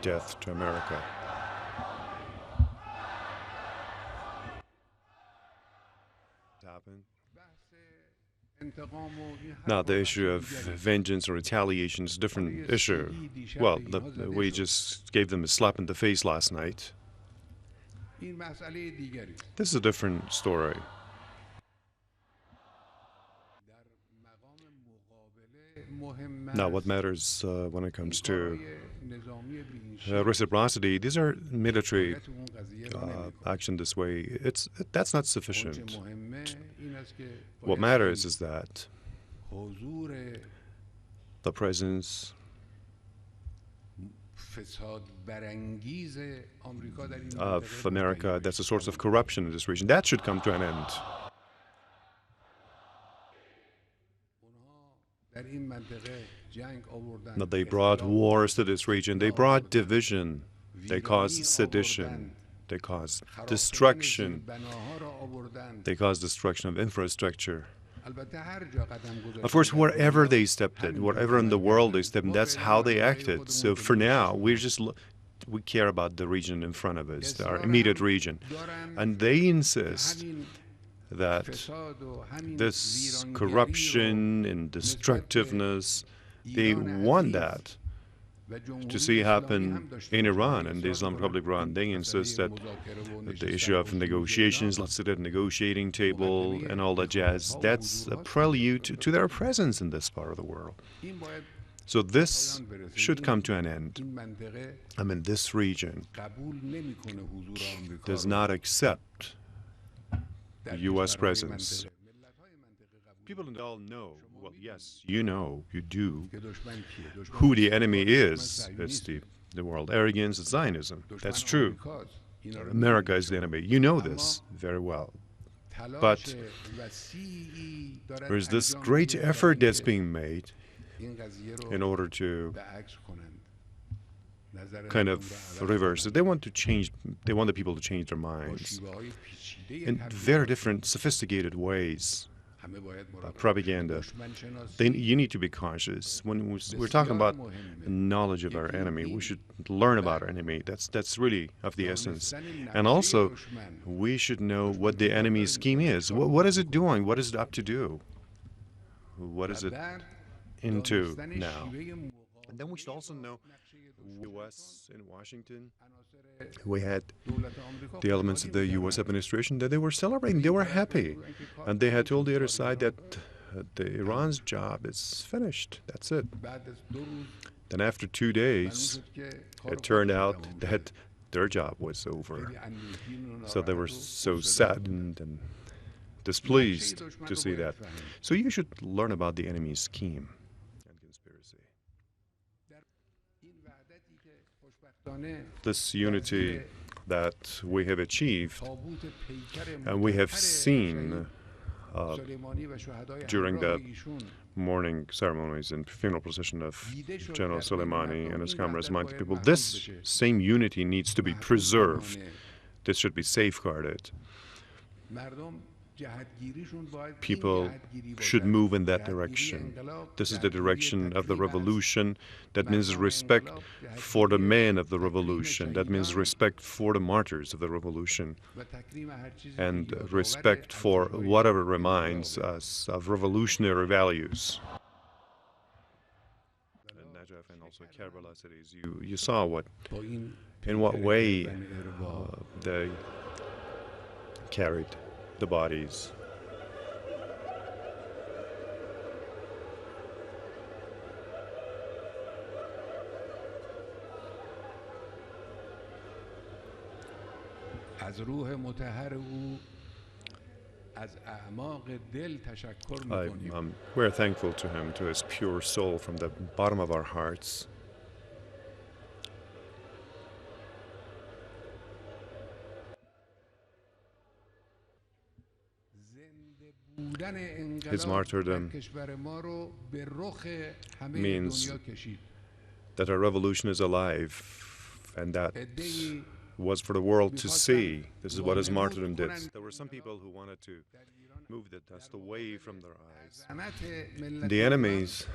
death to America. Now, the issue of vengeance or retaliation is a different issue. Well, we just gave them a slap in the face last night. This is a different story. Now, what matters when it comes to reciprocity, these are military action this way. That's not sufficient. What matters is that the presence of America that's a source of corruption in this region, that should come to an end. Now, they brought wars to this region, they brought division, they caused sedition, they caused destruction, they caused destruction of infrastructure. Of course, wherever they stepped in, wherever in the world they stepped in, that's how they acted. So for now, we care about the region in front of us, our immediate region. And they insist that this corruption and destructiveness, they want that to see happen in Iran and the Islamic Republic of Iran. They insist that the issue of negotiations, let's sit at a negotiating table and all that jazz, that's a prelude to their presence in this part of the world. So this should come to an end. I mean, this region does not accept the U.S. presence. People all know, well, yes, you know, you do, who the enemy is. It's the world arrogance, it's Zionism. That's true. America is the enemy. You know this very well. But there's this great effort that's being made in order to kind of reverse it. They want to change, they want the people to change their minds in very different, sophisticated ways. Propaganda. You need to be cautious. When we're talking about knowledge of our enemy, we should learn about our enemy. That's really of the essence. And also, we should know what the enemy's scheme is. What is it doing? What is it up to do? What is it into now? And then we should also know U.S. in Washington. We had the elements of the U.S. administration that they were celebrating. They were happy. And they had told the other side that Iran's job is finished. That's it. Then after 2 days, it turned out that their job was over. So they were so saddened and displeased to see that. So you should learn about the enemy's scheme and conspiracy. This unity that we have achieved and we have seen during the mourning ceremonies and funeral procession of General Soleimani and his comrades among the people, this same unity needs to be preserved. This should be safeguarded. People should move in that direction. This is the direction of the revolution. That means respect for the men of the revolution. That means respect for the martyrs of the revolution. And respect for whatever reminds us of revolutionary values. In Najaf and also Karbala cities, you saw in what way they carried the bodies. We're thankful to him, to his pure soul from the bottom of our hearts. His martyrdom means that our revolution is alive, and that was for the world to see. This is what his martyrdom did. There were some people who wanted to move the dust away from their eyes. The enemies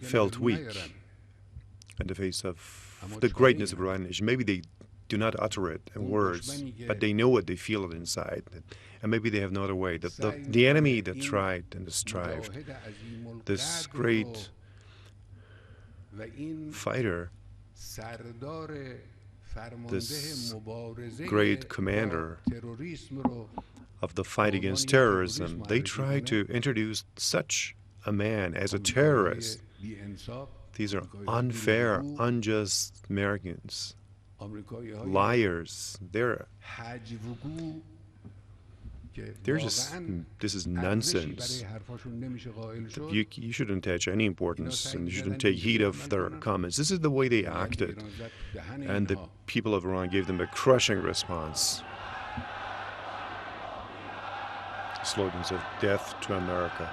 felt weak. in the face of the greatness of Iranian nation. Maybe they do not utter it in words, but they know it, they feel it inside. And maybe they have no other way. The enemy that tried and strived, this great fighter, this great commander of the fight against terrorism, they try to introduce such a man as a terrorist. These are unfair, unjust Americans, liars. This is nonsense. You shouldn't attach any importance, and you shouldn't take heed of their comments. This is the way they acted, and the people of Iran gave them a crushing response. Slogans of death to America.